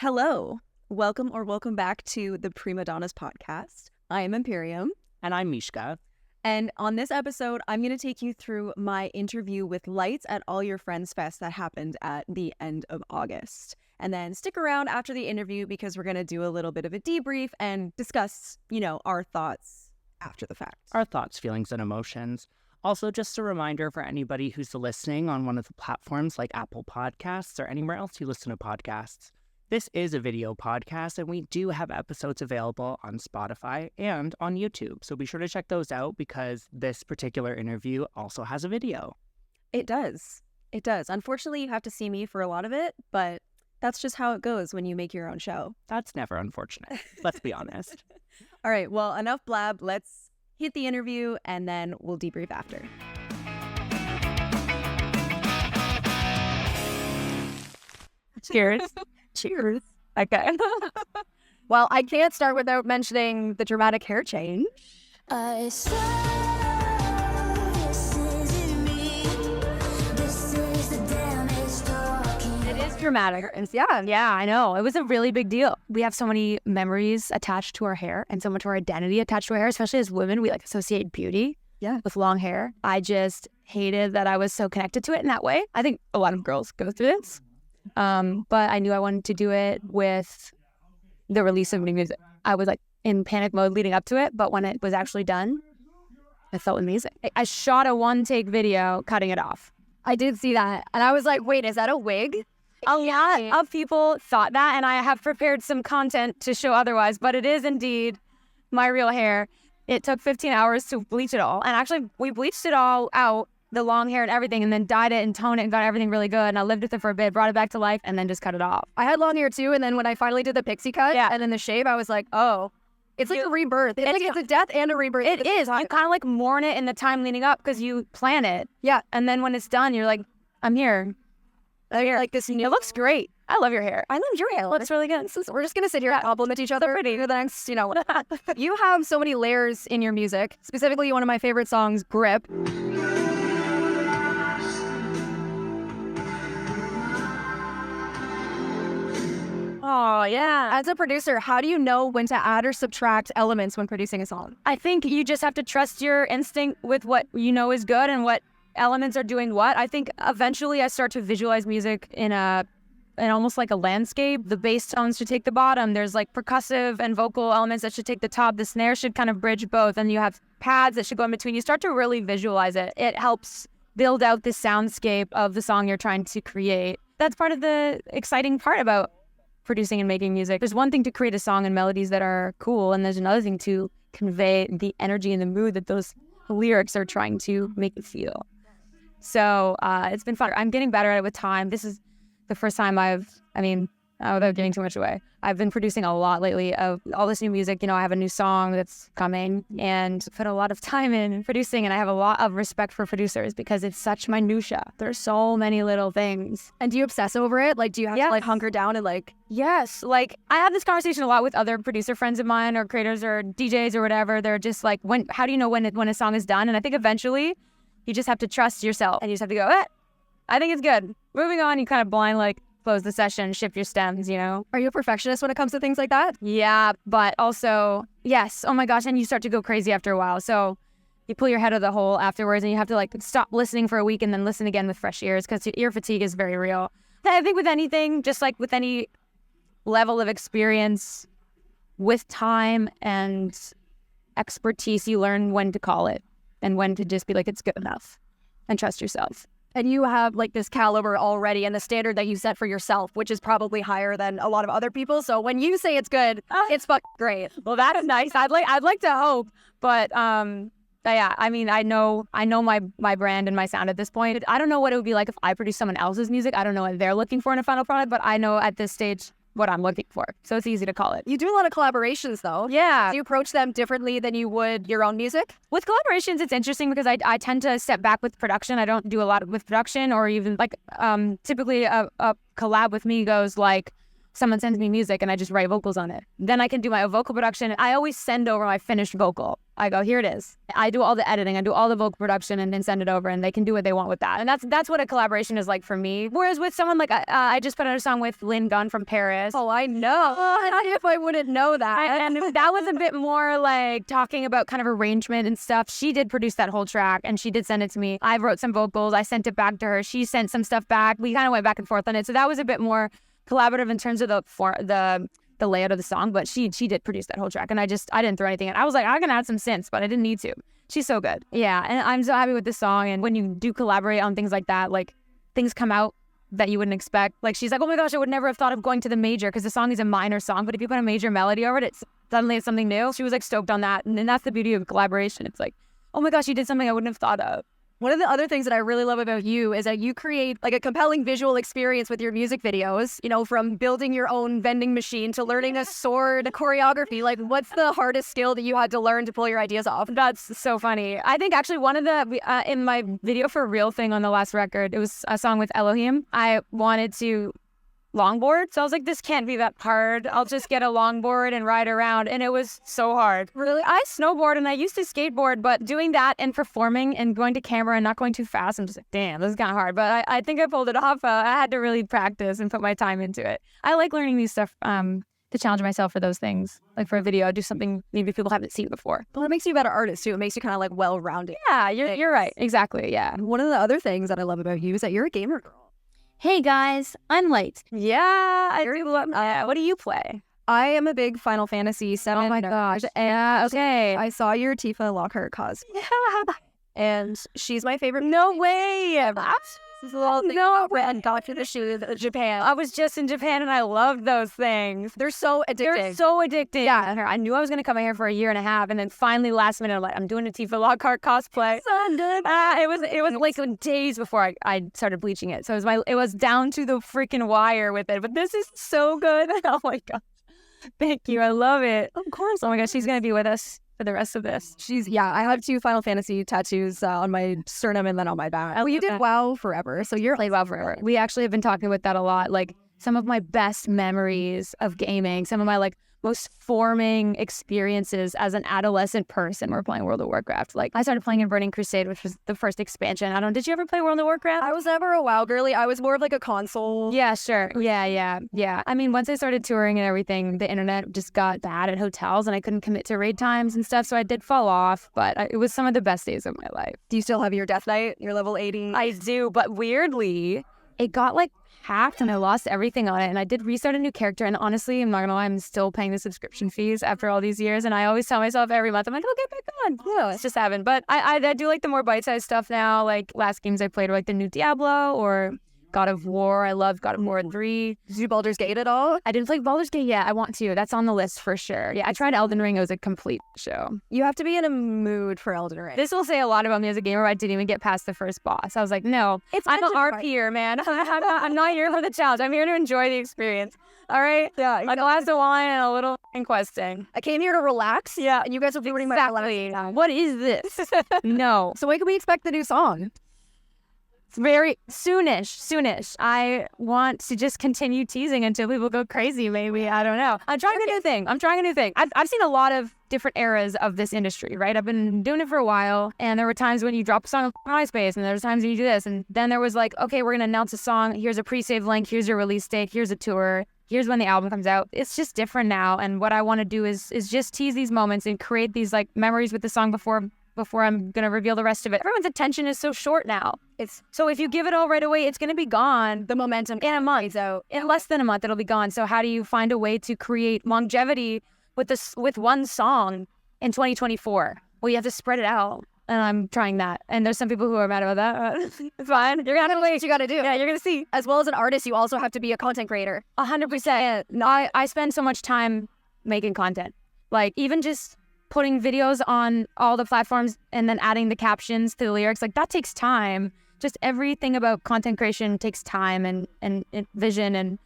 Hello, welcome back to the Donnas podcast. I am Imperium. And I'm Mishka. And on this episode, I'm going to take you through my interview with Lights at All Your Friends Fest that happened at the end of August. And then stick around after the interview because we're going to do a little bit of a debrief and discuss, our thoughts after the fact. Our thoughts, feelings, and emotions. Also, just a reminder for anybody who's listening on one of the platforms like Apple Podcasts or anywhere else you listen to podcasts. This is a video podcast, and we do have episodes available on Spotify and on YouTube. So be sure to check those out because this particular interview also has a video. It does. It does. Unfortunately, you have to see me for a lot of it, but that's just how it goes when you make your own show. That's never unfortunate. Let's be honest. All right. Well, enough blab. Let's hit the interview, and then we'll debrief after. Cheers. Cheers. Okay. Well, I can't start without mentioning the dramatic hair change. I saw this isn't me. This is the damage talking. It is dramatic. Yeah, I know. It was a really big deal. We have so many memories attached to our hair and so much of our identity attached to our hair, especially as women. We associate beauty with long hair. I just hated that I was so connected to it in that way. I think a lot of girls go through this. But I knew I wanted to do it with the release of new music. I was in panic mode leading up to it, but when it was actually done, it felt amazing. I shot a one-take video cutting it off. I did see that, and I was like, wait, is that a wig? A lot of people thought that, and I have prepared some content to show otherwise, but it is indeed my real hair. It took 15 hours to bleach it all, and actually, we bleached it all out, the long hair and everything, and then dyed it and toned it and got everything really good, and I lived with it for a bit, brought it back to life, and then just cut it off. I had long hair too, and then when I finally did the pixie cut and then the shave, I was like, oh, it's like a rebirth. It's a death and a rebirth. It is. You kind of mourn it in the time leading up because you plan it. Yeah. And then when it's done, you're like, I'm here. This. It looks great. I love your hair. I love your hair. It looks really good. We're just going to sit here and compliment each other. Pretty. The next, You have so many layers in your music. Specifically, one of my favorite songs, Grip. Oh, yeah. As a producer, how do you know when to add or subtract elements when producing a song? I think you just have to trust your instinct with what you know is good and what elements are doing what. I think eventually I start to visualize music in almost like a landscape. The bass tones should take the bottom. There's percussive and vocal elements that should take the top. The snare should kind of bridge both. And you have pads that should go in between. You start to really visualize it. It helps build out the soundscape of the song you're trying to create. That's part of the exciting part about producing and making music. There's one thing to create a song and melodies that are cool, and there's another thing to convey the energy and the mood that those lyrics are trying to make you feel. So it's been fun. I'm getting better at it with time. This is the first time without giving too much away, I've been producing a lot lately of all this new music. I have a new song that's coming and put a lot of time in producing, and I have a lot of respect for producers because it's such minutia. There's so many little things. And do you obsess over it? Do you have to hunker down and Yes. I have this conversation a lot with other producer friends of mine or creators or DJs or whatever. They're just how do you know when a song is done? And I think eventually you just have to trust yourself and you just have to go, I think it's good. Moving on, you kind of blind close the session, shift your stems, Are you a perfectionist when it comes to things like that? Yeah, but also, yes. Oh my gosh, and you start to go crazy after a while. So you pull your head out of the hole afterwards and you have to stop listening for a week and then listen again with fresh ears because ear fatigue is very real. I think with anything, just with any level of experience, with time and expertise, you learn when to call it and when to just be it's good enough and trust yourself. And you have this caliber already and the standard that you set for yourself, which is probably higher than a lot of other people. So when you say it's good, it's fucking great. Well, that's nice. I'd like to hope, but yeah. I know my brand and my sound at this point. I don't know what it would be like if I produced someone else's music. I don't know what they're looking for in a final product, but I know at this stage what I'm looking for. So it's easy to call it. You do a lot of collaborations though. Yeah. Do you approach them differently than you would your own music? With collaborations, it's interesting because I tend to step back with production. I don't do a lot with production or even typically a collab with me goes someone sends me music and I just write vocals on it. Then I can do my vocal production. I always send over my finished vocal. I go, here it is. I do all the editing. I do all the vocal production and then send it over, and they can do what they want with that. And that's what a collaboration is like for me. Whereas with someone like, I just put out a song with Lynn Gunn from Paris. Oh, I know. If I wouldn't know that. And that was a bit more like talking about kind of arrangement and stuff. She did produce that whole track and she did send it to me. I wrote some vocals. I sent it back to her. She sent some stuff back. We kind of went back and forth on it. So that was a bit more collaborative in terms of the layout of the song, but she did produce that whole track, and I didn't throw anything in. I was like, I can add some synths, but I didn't need to. She's so good. Yeah, and I'm so happy with this song. And when you do collaborate on things like that, like things come out that you wouldn't expect. Like she's like, oh my gosh, I would never have thought of going to the major because the song is a minor song, but if you put a major melody over it, suddenly it's something new. She was like stoked on that, and that's the beauty of collaboration. It's like, oh my gosh, you did something I wouldn't have thought of. One of the other things that I really love about you is that you create like a compelling visual experience with your music videos, you know, from building your own vending machine to learning a sword choreography. Like, what's the hardest skill that you had to learn to pull your ideas off? That's so funny. I think actually one of the, in my video for Real Thing on the last record, it was a song with Elohim. I wanted to longboard. So I was like, this can't be that hard. I'll just get a longboard and ride around. And it was so hard. Really? I snowboard and I used to skateboard, but doing that and performing and going to camera and not going too fast, I'm just like, damn, this is kind of hard. But I think I pulled it off. I had to really practice and put my time into it. I like learning these stuff to challenge myself for those things. Like for a video, I'll do something maybe people haven't seen before. Well, it makes you a better artist too. It makes you kind of like well-rounded. Yeah, you're right. Exactly, yeah. One of the other things that I love about you is that you're a gamer girl. Hey guys, I'm Light. Yeah, what do you play? I am a big Final Fantasy VII. Oh my gosh. Yeah, okay. I saw your Tifa Lockhart cosplay. Yeah. And she's my favorite. No way. This is a little thing. No, and got to the shoe Japan. I was just in Japan and I loved those things. They're so addicting. They're so addicting. Yeah. I knew I was going to come here for a year and a half, and then finally last minute, I'm like, I'm doing a Tifa Lockhart cosplay. It was like days before I started bleaching it. So it was down to the freaking wire with it. But this is so good. Oh my god. Thank you. I love it. Of course. Oh my gosh, she's going to be with us for the rest of this. I have 2 Final Fantasy tattoos on my sternum and then on my back. Well, you did WoW forever, so you're played WoW forever. We actually have been talking about that a lot. Like some of my best memories of gaming, some of my like most forming experiences as an adolescent person were playing World of Warcraft. Like I started playing in Burning Crusade, which was the first expansion. Did you ever play World of Warcraft? I was never a WoW girly. I was more of like a console. Yeah, sure. Yeah. I mean, once I started touring and everything, the internet just got bad at hotels and I couldn't commit to raid times and stuff. So I did fall off, but it was some of the best days of my life. Do you still have your Death Knight, your level 80? I do, but weirdly, it got like hacked and I lost everything on it, and I did restart a new character, and honestly, I'm not gonna lie, I'm still paying the subscription fees after all these years, and I always tell myself every month, I'm like, I'll get back on. No, it's just haven't. But I do like the more bite-sized stuff now. Like last games I played were like the new Diablo or God of War. I love God of War 3. Did you do Baldur's Gate at all? I didn't play Baldur's Gate yet. I want to. That's on the list for sure. Yeah, I tried Elden Ring. It was a complete show. You have to be in a mood for Elden Ring. This will say a lot about me as a gamer. I didn't even get past the first boss. I was like, no, I'm an RPer, man. I'm not here for the challenge. I'm here to enjoy the experience. All right? Yeah, exactly. A glass of wine and a little questing. I came here to relax. Yeah. And you guys are ruining my relaxing. What is this? No. So when can we expect the new song? It's very soonish. I want to just continue teasing until people go crazy, maybe. I don't know. I'm trying a new thing. I've seen a lot of different eras of this industry, right? I've been doing it for a while, and there were times when you drop a song on MySpace, and there's times when you do this, and then there was like, okay, we're going to announce a song. Here's a pre-save link. Here's your release date. Here's a tour. Here's when the album comes out. It's just different now, and what I want to do is just tease these moments and create these like memories with the song before I'm going to reveal the rest of it. Everyone's attention is so short now. So if you give it all right away, it's going to be gone. The momentum in a month. So in less than a month, it'll be gone. So how do you find a way to create longevity with one song in 2024? Well, you have to spread it out. And I'm trying that. And there's some people who are mad about that. It's fine. You're going to have to wait. What you got to do. Yeah, you're going to see. As well as an artist, you also have to be a content creator. 100%. I spend so much time making content. Like even just putting videos on all the platforms and then adding the captions to the lyrics, like that takes time. Just everything about content creation takes time and vision, and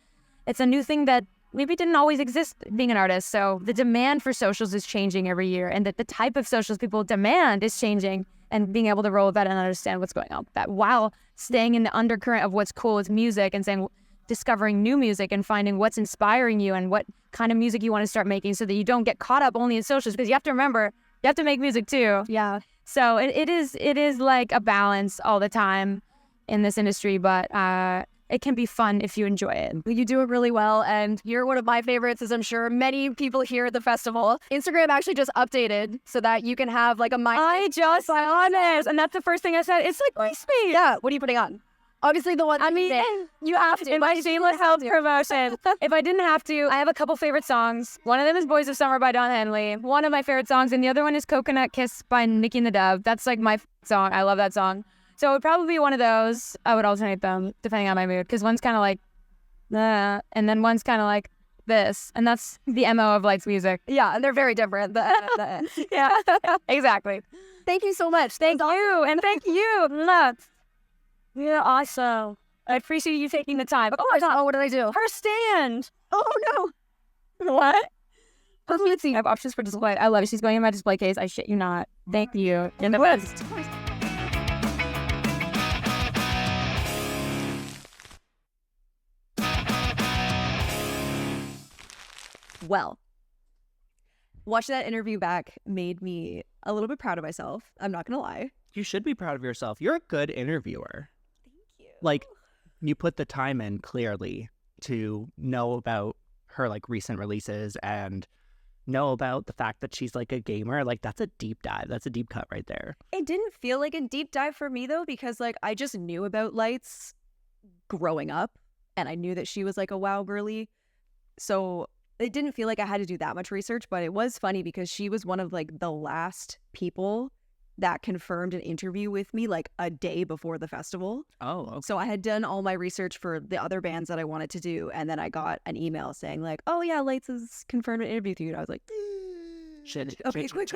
it's a new thing that maybe didn't always exist being an artist. So the demand for socials is changing every year, and that the type of socials people demand is changing, and being able to roll with that and understand what's going on with that while staying in the undercurrent of what's cool with music and saying, discovering new music and finding what's inspiring you and what kind of music you want to start making, so that you don't get caught up only in socials, because you have to remember you have to make music too. Yeah. So it is like a balance all the time in this industry, but it can be fun if you enjoy it. You do it really well, and you're one of my favorites, as I'm sure many people here at the festival. Instagram actually just updated so that you can have like a I just honest, and that's the first thing I said. It's like MySpace. Yeah, what are you putting on? Obviously the one I mean, you have to. in my shameless health promotion. If I didn't have to, I have a couple favorite songs. One of them is Boys of Summer by Don Henley, one of my favorite songs, and the other one is Coconut Kiss by Nicki and the Dove. That's like my song. I love that song. So it would probably be one of those. I would alternate them depending on my mood, because one's kind of like, and then one's kind of like this, and that's the MO of Light's music. Yeah, and they're very different. Yeah, exactly. Thank you so much. Thank you, and thank you. Yeah, awesome. I appreciate you taking the time. Oh, what did I do? Her stand. Oh no. What? Let's see. I have options for display. I love it. She's going in my display case. I shit you not. Thank you. In the best. Well, watching that interview back made me a little bit proud of myself. I'm not going to lie. You should be proud of yourself. You're a good interviewer. Thank you. Like, you put the time in clearly to know about her like recent releases and know about the fact that she's like a gamer. Like, that's a deep dive. That's a deep cut right there. It didn't feel like a deep dive for me, though, because like I just knew about Lights growing up, and I knew that she was like a WoW girly. So it didn't feel like I had to do that much research, but it was funny because she was one of like the last people that confirmed an interview with me like a day before the festival. Oh, okay. So I had done all my research for the other bands that I wanted to do, and then I got an email saying like, oh yeah, Lights has confirmed an interview with you. And I was like, Shit. okay, quick.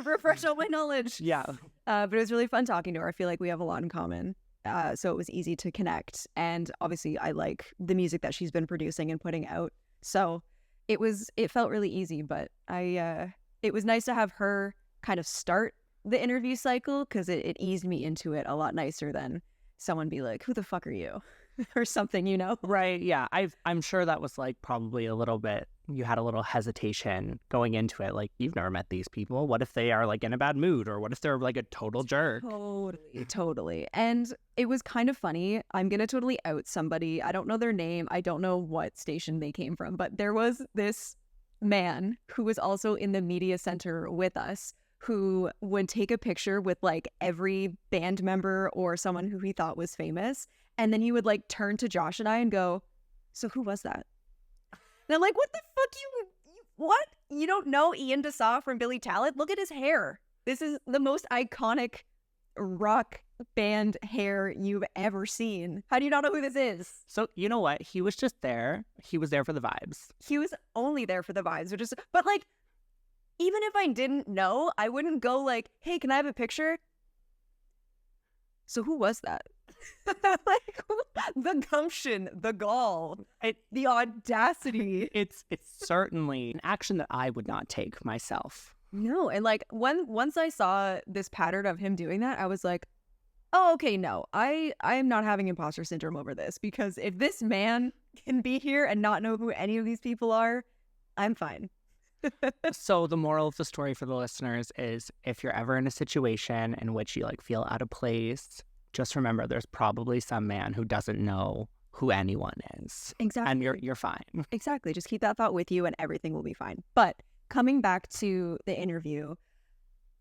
Refresh all my knowledge. Yeah. But it was really fun talking to her. I feel like we have a lot in common. So it was easy to connect. And obviously I like the music that she's been producing and putting out. So it felt really easy, but it was nice to have her kind of start the interview cycle, because it eased me into it a lot nicer than someone be like, who the fuck are you? Or something, you know? Right. Yeah. I'm sure that was like probably a little bit, you had a little hesitation going into it. Like, you've never met these people. What if they are like in a bad mood? Or what if they're like a total jerk? Totally. And it was kind of funny. I'm going to totally out somebody. I don't know their name. I don't know what station they came from, but there was this man who was also in the media center with us, who would take a picture with like every band member or someone who he thought was famous. And then he would like turn to Josh and I and go, so who was that? And I'm like, what the fuck? What? You don't know Ian Dessaw from Billy Talent? Look at his hair. This is the most iconic rock band hair you've ever seen. How do you not know who this is? So, you know what? He was just there. He was there for the vibes. He was only there for the vibes, but like, even if I didn't know, I wouldn't go like, hey, can I have a picture? So who was that? Like, the gumption, the gall, the audacity. It's certainly an action that I would not take myself. No, and like once I saw this pattern of him doing that, I was like, oh, okay, no, I am not having imposter syndrome over this, because if this man can be here and not know who any of these people are, I'm fine. So the moral of the story for the listeners is, if you're ever in a situation in which you like feel out of place, just remember there's probably some man who doesn't know who anyone is. Exactly. And you're fine. Exactly. Just keep that thought with you and everything will be fine. But coming back to the interview,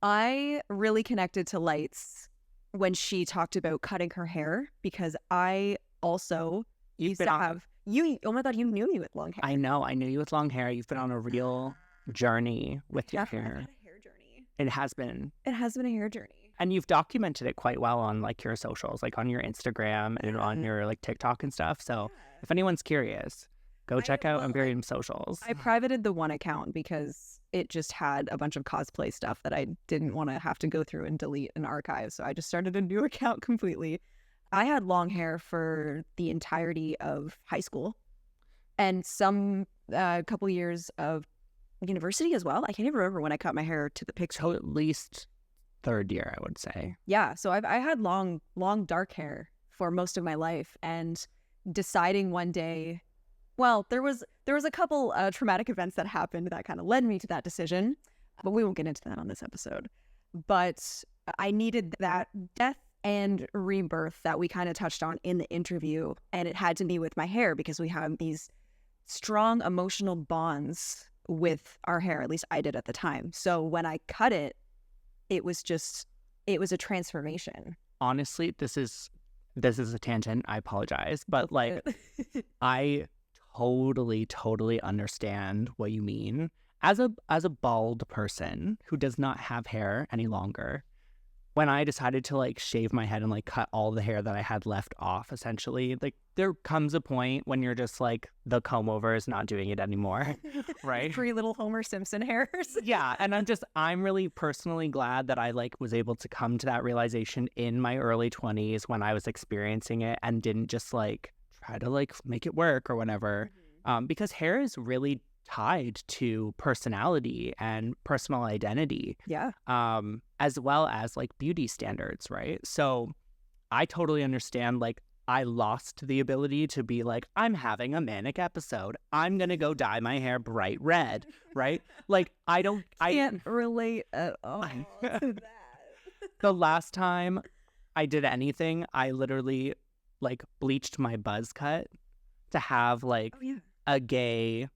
I really connected to Lights when she talked about cutting her hair, because I also used to have you. Oh my God, you knew me with long hair. I know. I knew you with long hair. You've been on a real journey with your Definitely hair. had a hair journey. It has been. It has been a hair journey. And you've documented it quite well on like your socials, like on your Instagram and on your like TikTok and stuff. So if anyone's curious, go check out Imperium socials. I privated the one account because it just had a bunch of cosplay stuff that I didn't want to have to go through and delete and archive. So I just started a new account completely. I had long hair for the entirety of high school and some couple years of university as well. I can't even remember when I cut my hair to the pixie. So at least third year, I would say. Yeah, so I had long dark hair for most of my life, and deciding one day, well, there was a couple traumatic events that happened that kind of led me to that decision, but we won't get into that on this episode. But I needed that death and rebirth that we kind of touched on in the interview, and it had to be with my hair because we have these strong emotional bonds with our hair. At least I did at the time. So when I cut it, it was a transformation. Honestly, this is a tangent. I apologize, but like I totally understand what you mean. As a bald person who does not have hair any longer, when I decided to like shave my head and like cut all the hair that I had left off, essentially, like there comes a point when you're just like, the comb over is not doing it anymore, right? 3 little Homer Simpson hairs. Yeah, and I'm really personally glad that I like was able to come to that realization in my early 20s when I was experiencing it and didn't just like try to like make it work or whatever, because hair is really tied to personality and personal identity, Yeah. as well as like beauty standards, right? So I totally understand, like I lost the ability to be like, I'm having a manic episode, I'm gonna go dye my hair bright red, right? Like I Can't relate at all to that. the last time I did anything, I literally like bleached my buzz cut to have like Oh yeah. a gay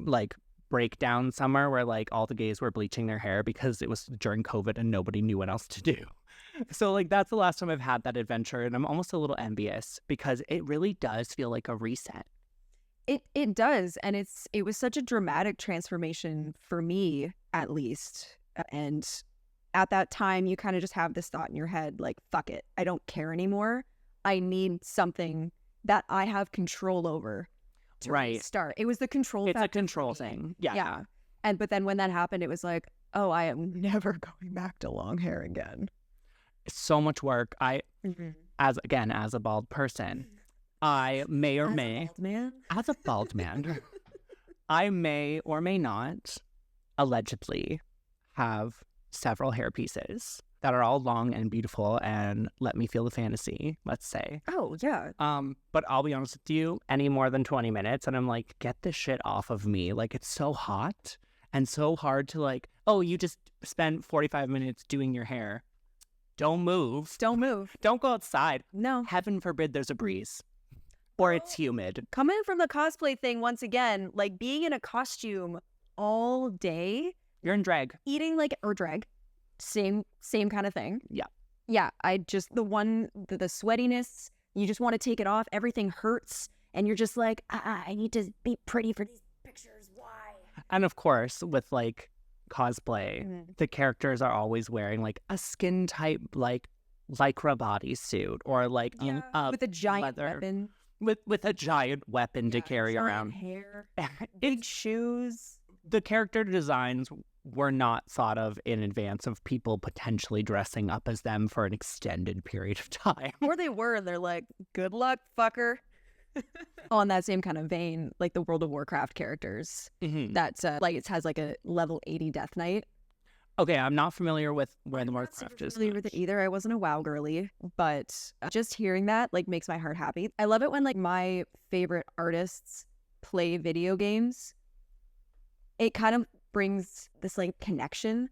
like breakdown summer where like all the gays were bleaching their hair because it was during COVID and nobody knew what else to do. So like that's the last time I've had that adventure, and I'm almost a little envious because it really does feel like a reset. It does, and it was such a dramatic transformation for me, at least. And at that time, you kind of just have this thought in your head, like, fuck it, I don't care anymore. I need something that I have control over to Right. start. It was the control It's a factor for control me. thing. Yeah. Yeah. But then when that happened, it was like, oh, I am never going back to long hair again. It's so much work. Mm-hmm. As a bald person, I may or may, Man. as a bald man, I may or may not allegedly have several hair pieces that are all long and beautiful and let me feel the fantasy, let's say. Oh, yeah. But I'll be honest with you, any more than 20 minutes and I'm like, get this shit off of me. Like, it's so hot and so hard to like, oh, you just spent 45 minutes doing your hair. Don't move. Don't move. Don't go outside. No. Heaven forbid there's a breeze or it's humid. Coming from the cosplay thing once again, like being in a costume all day, You're in drag. eating like or drag, same kind of thing. Yeah. Yeah, I just the sweatiness, you just want to take it off. Everything hurts, and you're just like, I need to be pretty for these pictures. Why? And of course, with like cosplay, Mhm. the characters are always wearing like a skin type, like lycra bodysuit or like with a giant leather- weapon with a giant weapon to Yeah, carry giant around. hair, It's big shoes. the character designs were not thought of in advance of people potentially dressing up as them for an extended period of time. Or they were, and they're like, good luck, fucker. On that same kind of vein, like the World of Warcraft characters, Mhm. that like it has like a level 80 Death Knight. Okay, I'm not familiar with where the I'm not Warcraft super is. familiar with it much. either. I wasn't a WoW girly, but just hearing that like makes my heart happy. I love it when like my favorite artists play video games. It kind of brings this like connection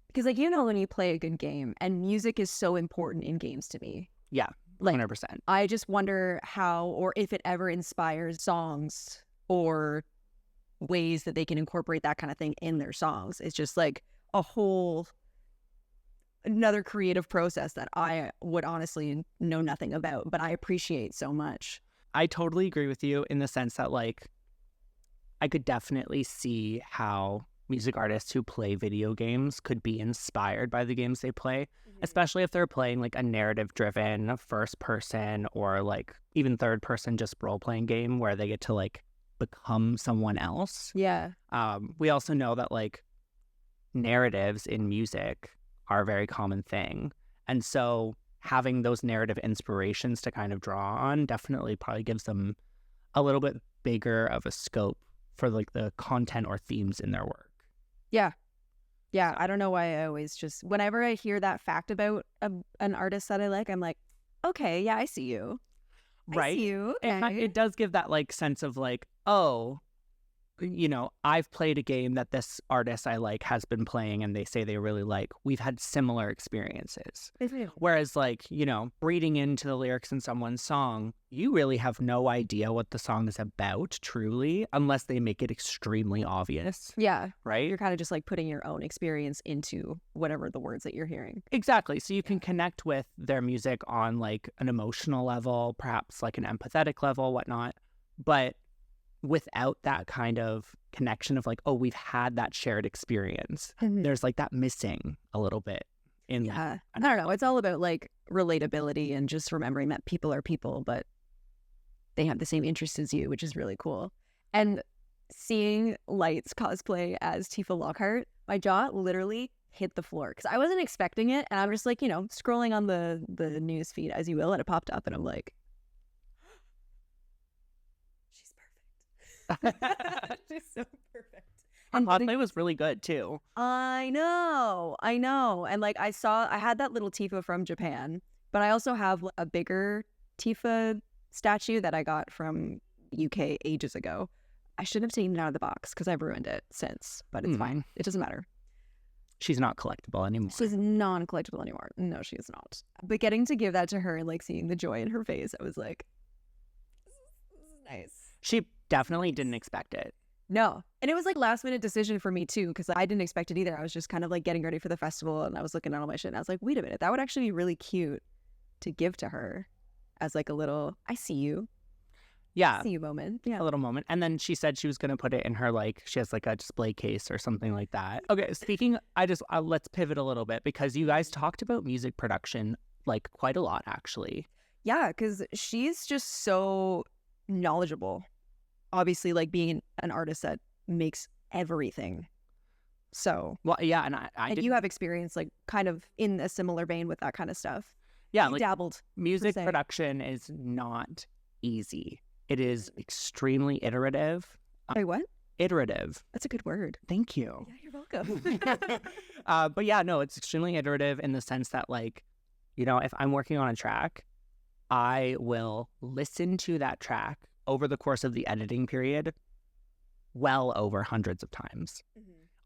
because like when you play a good game, and music is so important in games to me. Yeah, Like 100%. I just wonder how or if it ever inspires songs or ways that they can incorporate that kind of thing in their songs. It's just like a whole another creative process that I would honestly know nothing about, but I appreciate so much. I totally agree with you in the sense that like I could definitely see how music artists who play video games could be inspired by the games they play, especially if they're playing like a narrative driven first person or like even third person just role playing game where they get to like become someone else. Yeah. We also know that like narratives in music are a very common thing. And so having those narrative inspirations to kind of draw on definitely probably gives them a little bit bigger of a scope for like the content or themes in their work. Yeah. Yeah. I don't know why I always just, whenever I hear that fact about an artist that I like, I'm like, okay, yeah, I see you. right? I see you. It does give that like sense of like, oh, I've played a game that this artist I like has been playing and they say they really like. We've had similar experiences. Whereas like, reading into the lyrics in someone's song, you really have no idea what the song is about truly, unless they make it extremely obvious. Yeah. Right? You're kind of just like putting your own experience into whatever the words that you're hearing. Exactly. So you can connect with their music on like an emotional level, perhaps like an empathetic level, whatnot. But without that kind of connection of like, oh, we've had that shared experience, there's like that missing a little bit in Yeah. I don't know. It's all about like relatability and just remembering that people are people, but they have the same interests as you, which is really cool. And seeing Lights cosplay as Tifa Lockhart, my jaw literally hit the floor because I wasn't expecting it. And I'm just like, scrolling on the news feed as you will, and it popped up and I'm like, she's perfect. She's so perfect. And cosplay was really good too. I know. And like I had that little Tifa from Japan, but I also have a bigger Tifa statue that I got from UK ages ago. I shouldn't have taken it out of the box because I've ruined it since, but it's fine. It doesn't matter. She's not collectible anymore. She's non-collectible anymore. No, she is not. But getting to give that to her and like seeing the joy in her face, I was like, this is nice. She definitely didn't expect it. No. And it was like last minute decision for me too, because I didn't expect it either. I was just kind of like getting ready for the festival and I was looking at all my shit and I was like, wait a minute, that would actually be really cute to give to her as like a little, I see you. Yeah. I see you moment. Yeah. A little moment. And then she said she was going to put it in her, like, she has like a display case or something like that. Okay. Speaking, let's pivot a little bit because you guys talked about music production like quite a lot actually. Yeah. Because she's just so knowledgeable. Obviously, like being an artist that makes everything. So, well, yeah, and you have experience like kind of in a similar vein with that kind of stuff. Yeah, you like dabbled. Music production is not easy. It is extremely iterative. Wait, what? Iterative. That's a good word. Thank you. Yeah, you're welcome. But yeah, no, it's extremely iterative in the sense that like, if I'm working on a track, I will listen to that track over the course of the editing period well over hundreds of times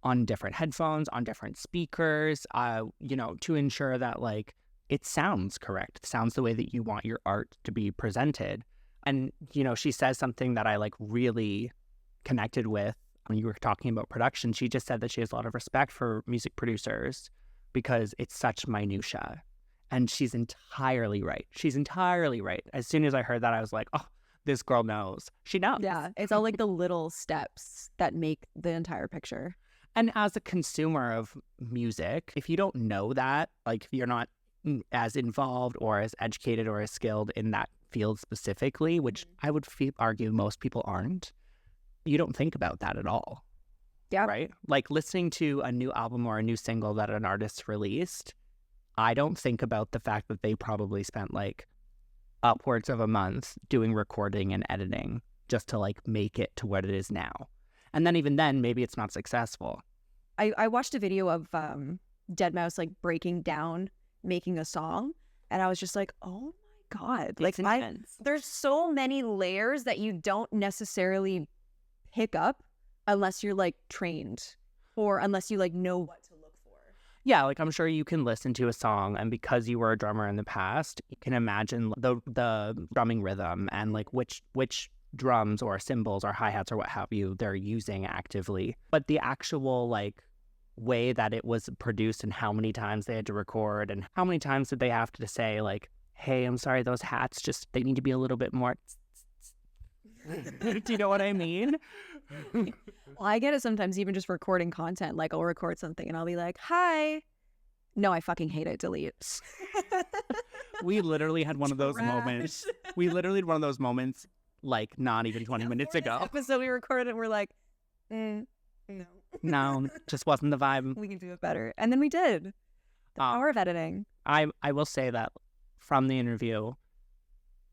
on different headphones, on different speakers, to ensure that like it sounds correct. It sounds the way that you want your art to be presented. And, she says something that I like really connected with when you were talking about production. She just said that she has a lot of respect for music producers because it's such minutia. And she's entirely right. She's entirely right. As soon as I heard that, I was like, oh, this girl knows. She knows. Yeah, it's all like the little steps that make the entire picture. And as a consumer of music, if you don't know that, like if you're not as involved or as educated or as skilled in that field specifically, which I would argue most people aren't, you don't think about that at all. Yeah. Right? Like listening to a new album or a new single that an artist released, I don't think about the fact that they probably spent like upwards of a month doing recording and editing just to like make it to what it is now. And then even then, maybe it's not successful. I watched a video of Deadmau5 like breaking down making a song, and I was just like, oh my God. Like there's so many layers that you don't necessarily pick up unless you're like trained or unless you like know what to look for. Yeah, like I'm sure you can listen to a song and because you were a drummer in the past, you can imagine the drumming rhythm and like which drums or cymbals or hi-hats or what have you they're using actively. But the actual like way that it was produced and how many times they had to record and how many times did they have to say like, hey, I'm sorry, those hats they need to be a little bit more. Do you know what I mean? Well, I get it sometimes even just recording content. Like I'll record something and I'll be like, hi. No, I fucking hate it. Delete. We literally had one of those moments. We literally had one of those moments like not even 20 minutes ago. Episode we recorded and we're like, no, just wasn't the vibe. We can do it better. And then we did. The power of editing. I will say that from the interview,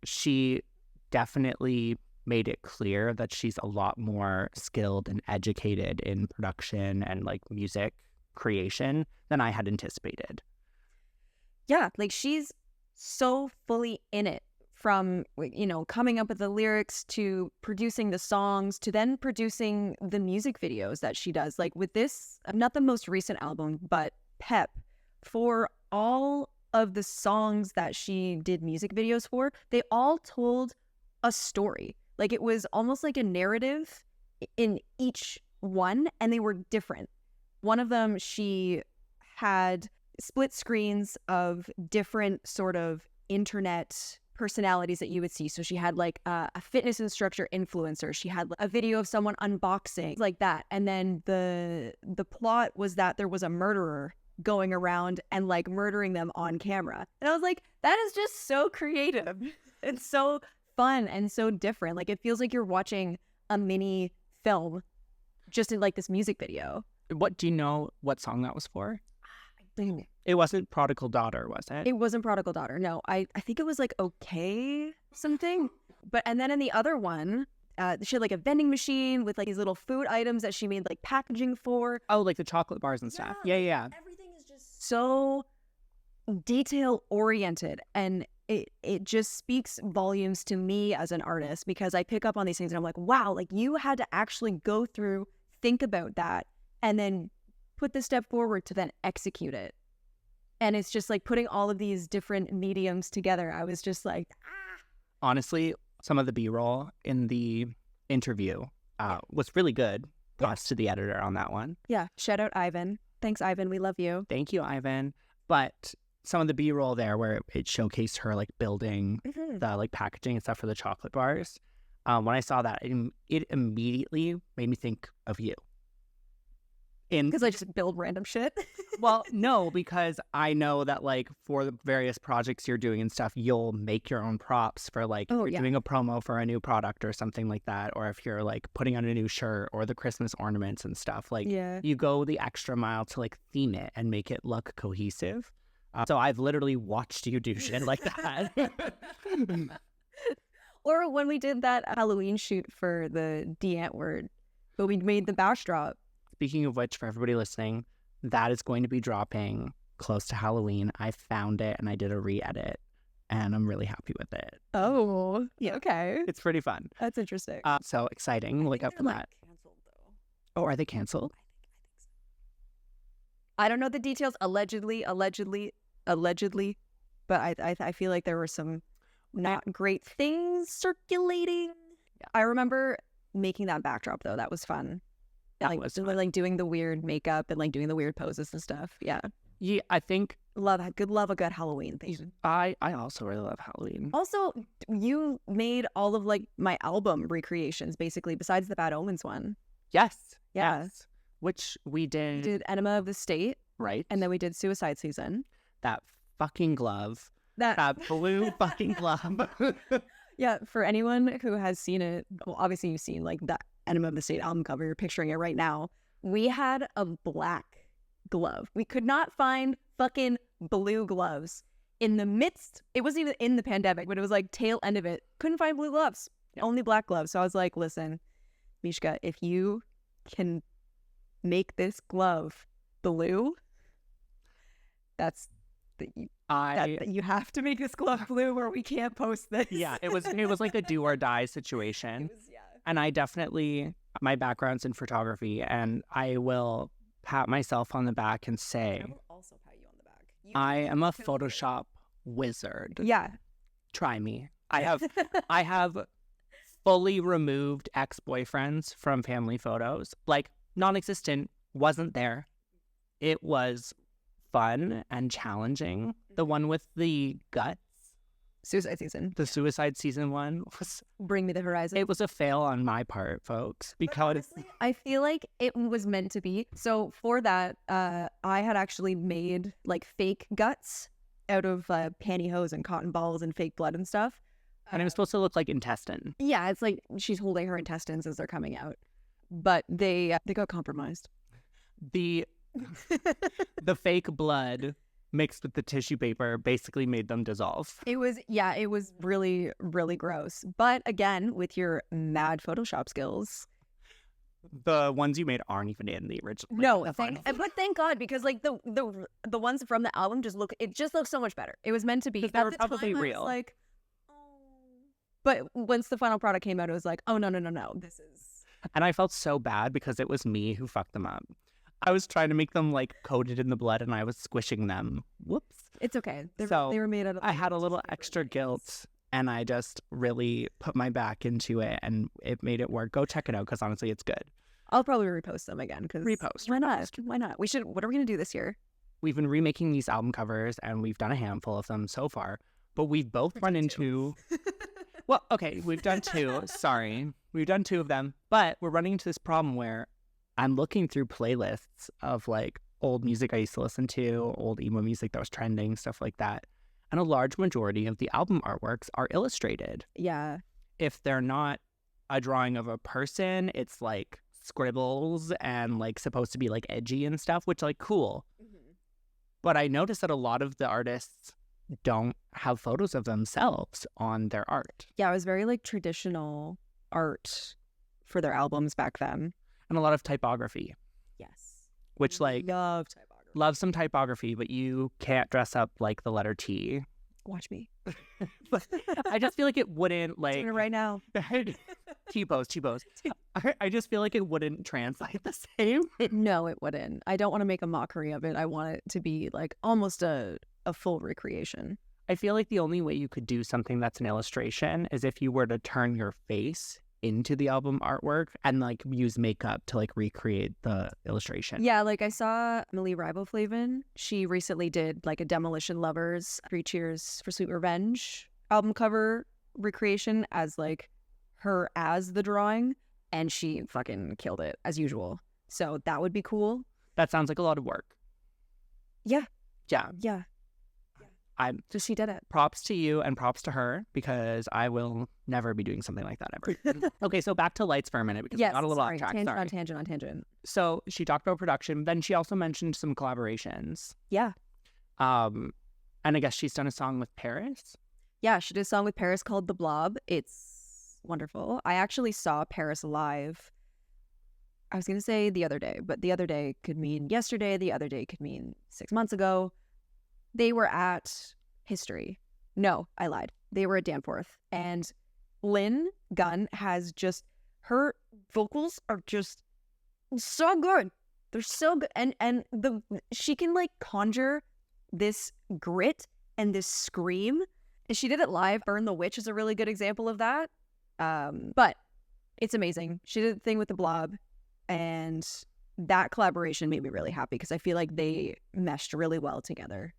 she definitely made it clear that she's a lot more skilled and educated in production and like music creation than I had anticipated. Yeah, like she's so fully in it from, coming up with the lyrics to producing the songs to then producing the music videos that she does. Like with this, not the most recent album, but Pep, for all of the songs that she did music videos for, they all told a story. Like it was almost like a narrative in each one, and they were different. One of them, she had split screens of different sort of internet personalities that you would see. So she had like a fitness instructor influencer. She had a video of someone unboxing, like that. And then the plot was that there was a murderer going around and like murdering them on camera. And I was like, that is just so creative. It's so fun and so different. Like it feels like you're watching a mini film just in like this music video. What do you know what song that was for? Dang it. It wasn't Prodigal Daughter, was it? It wasn't Prodigal Daughter. No, I think it was like Okay something. But and then in the other one, she had like a vending machine with like these little food items that she made like packaging for. Oh, like the chocolate bars and stuff. Yeah. Everything is just so detail oriented, and it just speaks volumes to me as an artist, because I pick up on these things and I'm like, wow, like you had to actually go through, think about that, and then put the step forward to then execute it. And it's just like putting all of these different mediums together. I was just like, Honestly, some of the B-roll in the interview was really good. Props to the editor on that one. yeah, shout out Ivan. Thanks, Ivan. We love you. Thank you, Ivan. But some of the B-roll there where it showcased her like building the like packaging and stuff for the chocolate bars. When I saw that, it immediately made me think of you. Because I just build random shit. Well, no, because I know that like for the various projects you're doing and stuff, you'll make your own props for like if you're doing a promo for a new product or something like that, or if you're like putting on a new shirt or the Christmas ornaments and stuff. Like you go the extra mile to like theme it and make it look cohesive. So I've literally watched you do shit like that. Or when we did that Halloween shoot for the D-Ant word, but we made the backdrop. Speaking of which, for everybody listening, that is going to be dropping close to Halloween. I found it and I did a re-edit, and I'm really happy with it. Oh, yeah, okay. It's pretty fun. That's interesting. So exciting. Look out for that. Canceled, though. Oh, are they canceled? I don't know the details. Allegedly, but I feel like there were some not great things circulating. Yeah. I remember making that backdrop though. That was fun. That was fun. Like doing the weird makeup and like doing the weird poses and stuff. Yeah. Yeah, I think love a good Halloween thing. I also really love Halloween. Also, you made all of like my album recreations basically, besides the Bad Omens one. Yes. Yeah. Yes. Which we did. We did Enema of the State. Right. And then we did Suicide Season. That fucking glove. That blue fucking glove. Yeah, for anyone who has seen it, well, obviously you've seen like the Enema of the State album cover, you're picturing it right now. We had a black glove. We could not find fucking blue gloves in the midst. It wasn't even in the pandemic, but it was like tail end of it. Couldn't find blue gloves, only black gloves. So I was like, listen, Mishka, if you can make this glove blue, you have to make this glove blue or we can't post this. Yeah, it was like a do or die situation. And I definitely, my background's in photography, and I will pat myself on the back and say, I will also pat you on the back. I am a Photoshop wizard. Yeah. Try me. I have fully removed ex-boyfriends from family photos. Like, non-existent, wasn't there. It was fun and challenging. The one with the guts. Suicide Season. The Suicide Season one was... Bring Me the Horizon. It was a fail on my part, folks, because... Honestly, I feel like it was meant to be. So for that, I had actually made like fake guts out of pantyhose and cotton balls and fake blood and stuff. And it was supposed to look like intestine. Yeah, it's like she's holding her intestines as they're coming out. But they got compromised. The fake blood mixed with the tissue paper basically made them dissolve. It was really, really gross. But again, with your mad Photoshop skills. The ones you made aren't even in the original. No, but thank God, because like the ones from the album just looks so much better. It was meant to be. They were probably real. Like, But once the final product came out, it was like, oh, no. This is... And I felt so bad because it was me who fucked them up. I was trying to make them like coated in the blood and I was squishing them. Whoops. It's okay. They So, were made out of... I had a little extra guilt and I just really put my back into it and it made it work. Go check it out because honestly, it's good. I'll probably repost them again because... Repost. Why not? Why not? We should... What are we going to do this year? We've been remaking these album covers and we've done a handful of them so far, but we've both run into... Well, okay, we've done 2. Sorry. We've done 2 of them, but we're running into this problem where I'm looking through playlists of like old music I used to listen to, old emo music that was trending, stuff like that. And a large majority of the album artworks are illustrated. Yeah. If they're not a drawing of a person, it's like scribbles and like supposed to be like edgy and stuff, which like cool. But I noticed that a lot of the artists don't have photos of themselves on their art. Yeah, it was very like traditional art for their albums back then. And a lot of typography, Yes. which like Love typography. love some typography, but you can't dress up like the letter T. Watch me. I just feel like it wouldn't like Doing it right now. T-pose. I just feel like it wouldn't translate the same. No, it wouldn't. I don't want to make a mockery of it. I want it to be like almost a full recreation. I feel like the only way you could do something that's an illustration is if you were to turn your face into the album artwork and like use makeup to like recreate the illustration. Yeah, like I saw Emily Riboflavin. She recently did like a Demolition Lovers 3 Cheers for Sweet Revenge album cover recreation as like her as the drawing, and she fucking killed it as usual. So that would be cool. That sounds like a lot of work. Yeah. Yeah. Yeah. I'm Just she did it. props to you and props to her because I will never be doing something like that ever. Okay, so back to lights for a minute because we Yes. got a little Sorry. off track. Tangent Sorry. on tangent. So she talked about production, then she also mentioned some collaborations. Yeah. And I guess she's done a song with Paris. Yeah, she did a song with Paris called The Blob. It's wonderful. I actually saw Paris live. I was going to say the other day, but the other day could mean yesterday. The other day could mean 6 months ago. They were at History. No, I lied. They were at Danforth. And Lynn Gunn has just, her vocals are just so good. They're so good. And she can like conjure this grit and this scream. And she did it live. Burn the Witch is a really good example of that. But it's amazing. She did the thing with the Blob. And that collaboration made me really happy because I feel like they meshed really well together.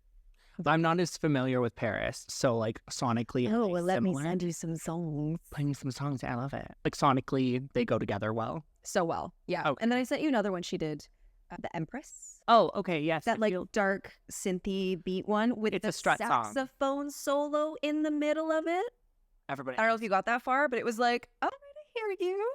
I'm not as familiar with Paris, so like sonically, Oh, are they well, let me similar? send you some songs. Playing some songs. I love it. Like sonically, they go together well. So well. Yeah. Okay. And then I sent you another one she did, The Empress. Oh, okay, yes. That I like feel- dark synthy beat one with It's the a strut song. saxophone solo in the middle of it. everybody. I don't know if you got that far, but it was like, oh, I hear you.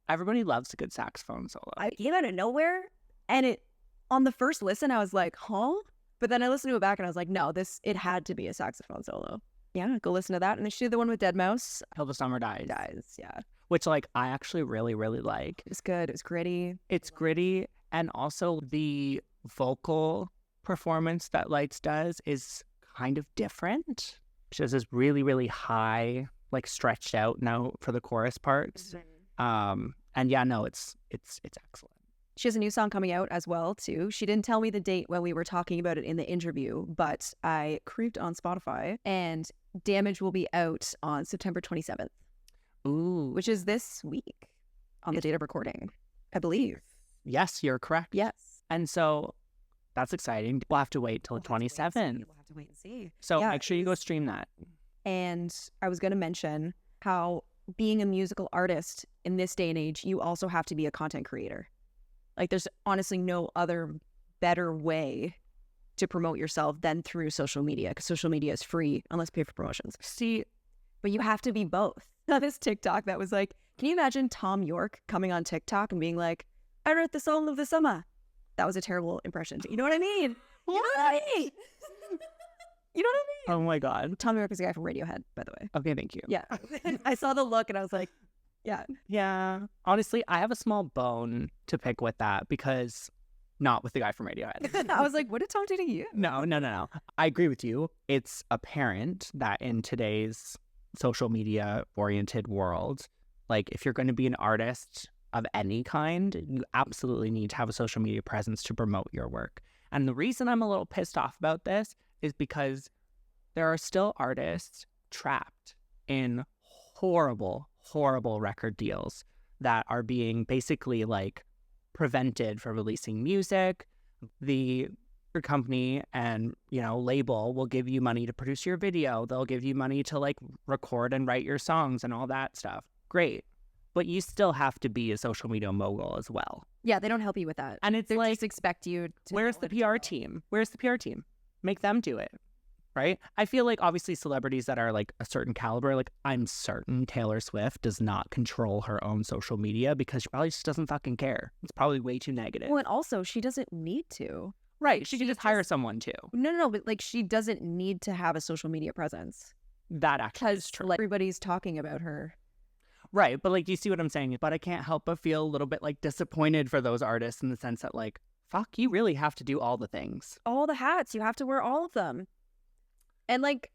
Everybody loves a good saxophone solo. I came out of nowhere, and it on the first listen, I was like, huh? But then I listened to it back, and I was like, no, it had to be a saxophone solo. Yeah, go listen to that. And then she did the one with Dead Mouse. Till the Summer Dies. Yeah, Which like I actually really, really like. it was good. It was gritty. It's gritty, and also the vocal performance that Lights does is kind of different. She has this really, really high, like stretched out note for the chorus parts. And yeah, no, it's excellent. She has a new song coming out as well, too. She didn't tell me the date when we were talking about it in the interview, but I creeped on Spotify, and Damage will be out on September 27th, Ooh, which is this week on the date of recording, I believe. yes, you're correct. Yes. And so that's exciting. We'll have to wait till the 27th. We'll have to wait and see. So Yeah, make sure you go stream that. And I was going to mention how being a musical artist in this day and age, you also have to be a content creator. Like there's honestly no other better way to promote yourself than through social media, because social media is free unless you pay for promotions. See, But you have to be both. Now this TikTok that was like, can you imagine Tom York coming on TikTok and being like, I wrote the song of the summer. That was a terrible impression. You know what I mean? You know what I mean? You know what I mean? oh my God. Tom York is a guy from Radiohead, by the way. Okay, thank you. Yeah. I saw the look and I was like, yeah. Yeah. Honestly, I have a small bone to pick with that because not with the guy from Radiohead. I was like, what did Tom do to you? No. I agree with you. It's apparent that in today's social media oriented world, like if you're going to be an artist of any kind, you absolutely need to have a social media presence to promote your work. And the reason I'm a little pissed off about this is because there are still artists trapped in horrible, horrible record deals that are being basically like prevented from releasing music. The company and, you know, label will give you money to produce your video. They'll give you money to like record and write your songs and all that stuff. Great. But you still have to be a social media mogul as well. Yeah, they don't help you with that. And it's They like, just expect you to where's know the it as PR well. team? Where's the PR team? Make them do it, right? I feel like obviously celebrities that are like a certain caliber, like I'm certain Taylor Swift does not control her own social media because she probably just doesn't fucking care. It's probably way too negative. Well, and also she doesn't need to. Right. She could she just hire just- someone too. No, but like she doesn't need to have a social media presence That actually is because true. like, everybody's talking about her. Right. But like, you see what I'm saying? But I can't help but feel a little bit like disappointed for those artists in the sense that like, fuck, you really have to do all the things. All the hats, you have to wear all of them. And like,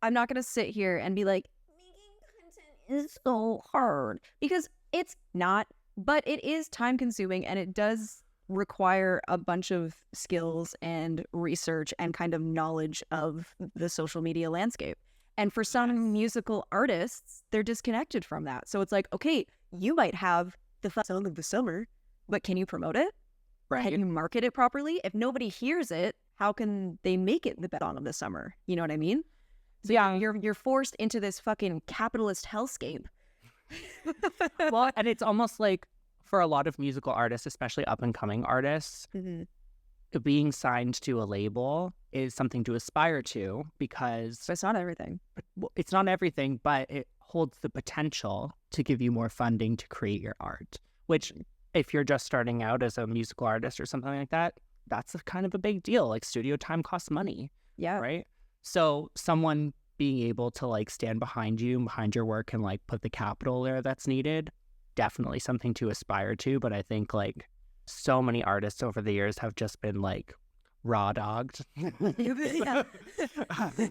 I'm not gonna sit here and be like, making content is so hard because it's not, but it is time consuming and it does require a bunch of skills and research and kind of knowledge of the social media landscape. And for some musical artists, they're disconnected from that. So it's like, okay, you might have the song of the summer, but can you promote it? Right. Can you market it properly? If nobody hears it, how can they make it the best song of the summer? You know what I mean? So Yeah. you're forced into this fucking capitalist hellscape. Well, and it's almost like for a lot of musical artists, especially up and coming artists, Mhm. being signed to a label is something to aspire to because So it's not everything. well, it's not everything, but it holds the potential to give you more funding to create your art, which if you're just starting out as a musical artist or something like that, that's kind of a big deal. Like studio time costs money, Yeah. right? So someone being able to like stand behind you and behind your work and like put the capital there that's needed, definitely something to aspire to. But I think like so many artists over the years have just been like raw dogged. Yeah.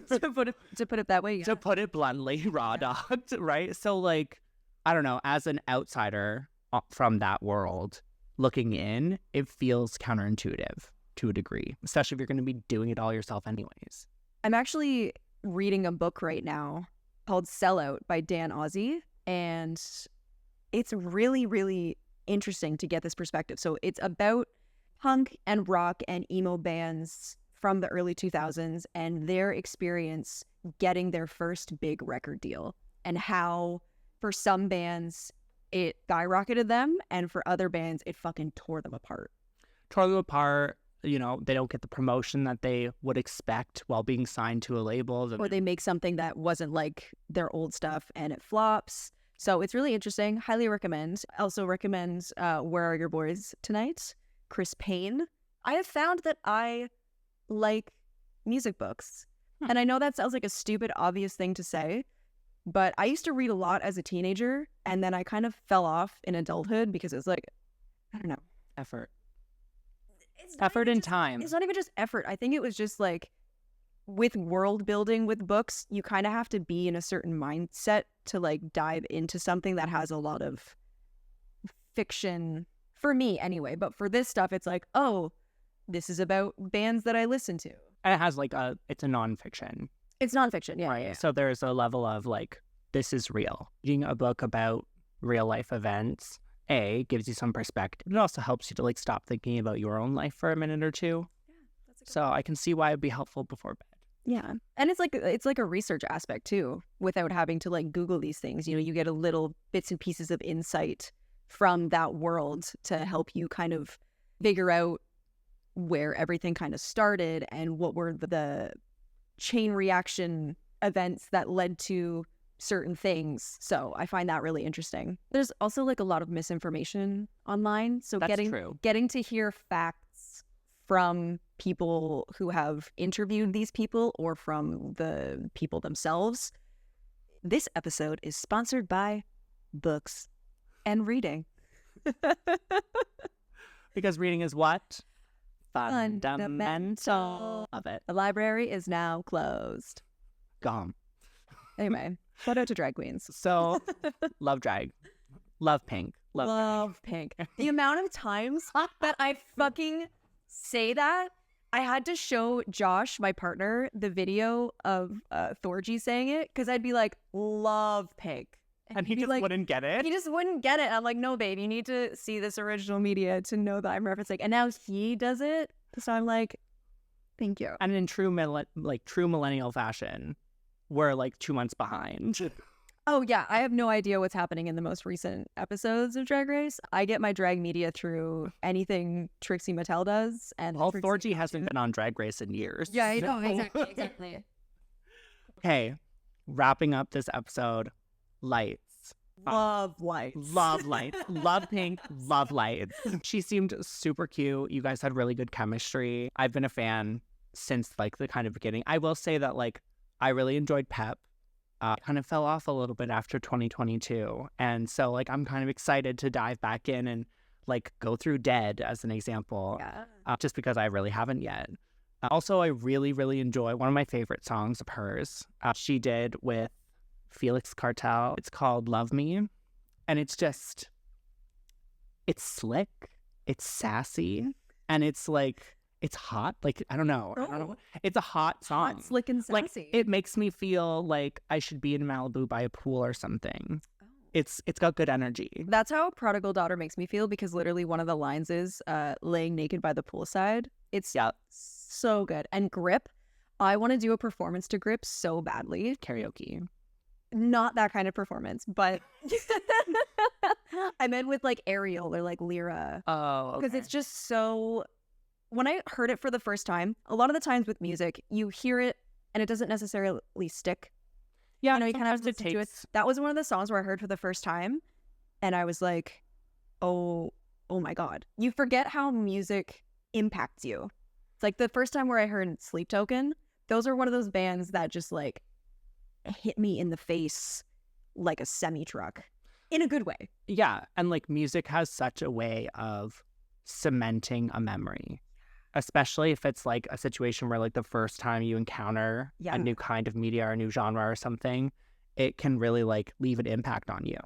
to put it that way. Yeah. To put it bluntly, raw dogged, right? So like, I don't know, as an outsider from that world looking in, it feels counterintuitive to a degree, especially if you're going to be doing it all yourself anyways. I'm actually reading a book right now called Sellout by Dan Ozzie, and it's really, really interesting to get this perspective. So it's about punk and rock and emo bands from the early 2000s and their experience getting their first big record deal and how for some bands it skyrocketed them and for other bands it fucking tore them apart. Tore them apart, you know, they don't get the promotion that they would expect while being signed to a label. Or they make something that wasn't like their old stuff and it flops. So it's really interesting. Highly recommend. I also recommend Where Are Your Boys Tonight? Chris Payne. I have found that I like music books. And I know that sounds like a stupid, obvious thing to say, but I used to read a lot as a teenager and then I kind of fell off in adulthood because it was like, I don't know. effort. It's not Effort even and just- time. It's not even just effort. I think it was just like with world building with books, you kind of have to be in a certain mindset to like dive into something that has a lot of fiction for me anyway. But for this stuff, it's like, oh, this is about bands that I listen to. And it has like it's a nonfiction, It's nonfiction. Yeah. right? Yeah. So there's a level of like, this is real. Reading a book about real life events, gives you some perspective. It also helps you to like stop thinking about your own life for a minute or two. So I can see why it'd be helpful before bed. Yeah. And it's like a research aspect too, without having to like Google these things. You know, you get a little bits and pieces of insight from that world to help you kind of figure out where everything kind of started and what were the chain reaction events that led to certain things. So I find that really interesting. There's also like a lot of misinformation online. So That's true. getting to hear facts from people who have interviewed these people or from the people themselves. This episode is sponsored by books and reading. Because reading is what? Fundamental. Fundamental of it. The library is now closed. Gone. Anyway, Shout out to drag queens. So, love drag. Love pink. Love pink. The amount of times that I fucking say that, I had to show Josh, my partner, the video of Thorgy saying it because I'd be like, love pink. And he he'd be just like, wouldn't get it. He just wouldn't get it. I'm like, no, babe, you need to see this original media to know that I'm referencing. And now he does it. So I'm like, thank you. And in true millennial fashion, we're like 2 months behind. Oh, yeah. I have no idea what's happening in the most recent episodes of Drag Race. I get my drag media through anything Trixie Mattel does. And Paul Trixie Thorgy hasn't been on Drag Race in years. Yeah, I know. Exactly. Okay, wrapping up this episode, lights. Love lights. Love lights. Love pink. Love lights. She seemed super cute. You guys had really good chemistry. I've been a fan since like the kind of beginning. I will say that like I really enjoyed Pep. Kind of fell off a little bit after 2022. And so like I'm kind of excited to dive back in and like go through Dead as an example. Yeah. Just because I really haven't yet. Also, I really, really enjoy one of my favorite songs of hers. She did with Felix Cartel. It's called Love Me. And it's just, it's slick, it's sassy, and it's like, it's hot. Like, I don't know. It's a hot song. Hot, slick, and Like, sassy. it makes me feel like I should be in Malibu by a pool or something. It's got good energy. That's how Prodigal Daughter makes me feel because literally one of the lines is laying naked by the poolside. It's so good. And Grip, I want to do a performance to Grip so badly. Karaoke. Not that kind of performance, but I meant with like Ariel or like Lyra. Oh, Because it's just so... When I heard it for the first time, a lot of the times with music, you hear it and it doesn't necessarily stick. Yeah, You know, you kind of have to sometimes listen to it. That was one of the songs where I heard for the first time and I was like, oh my God. You forget how music impacts you. It's like the first time where I heard Sleep Token, those are one of those bands that just like hit me in the face like a semi-truck in a good way. Yeah, and like music has such a way of cementing a memory, especially if it's like a situation where like the first time you encounter Yeah. a new kind of media or a new genre or something, it can really like leave an impact on you.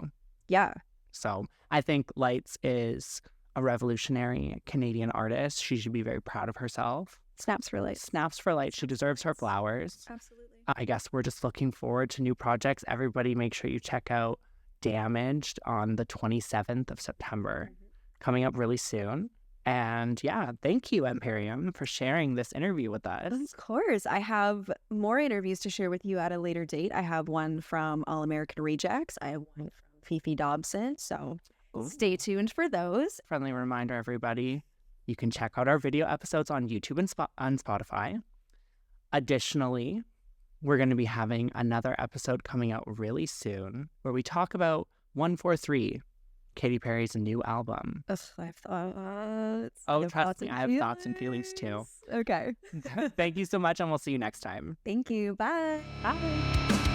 Yeah. So I think Lights is a revolutionary Canadian artist. She should be very proud of herself. Snaps for life. Snaps for Lights. She deserves her flowers. Absolutely. I guess we're just looking forward to new projects. Everybody make sure you check out Damaged on the 27th of September, coming up really soon. And yeah, thank you, Imperium, for sharing this interview with us. Of course. I have more interviews to share with you at a later date. I have one from All American Rejects. I have one from Fifi Dobson. So stay tuned for those. Friendly reminder, everybody, you can check out our video episodes on YouTube and Spotify. Additionally, we're going to be having another episode coming out really soon where we talk about 143, Katy Perry's new album. Ugh, I have thoughts. Oh, trust me, I have thoughts and feelings too. Okay. Thank you so much, and we'll see you next time. Thank you. Bye. Bye.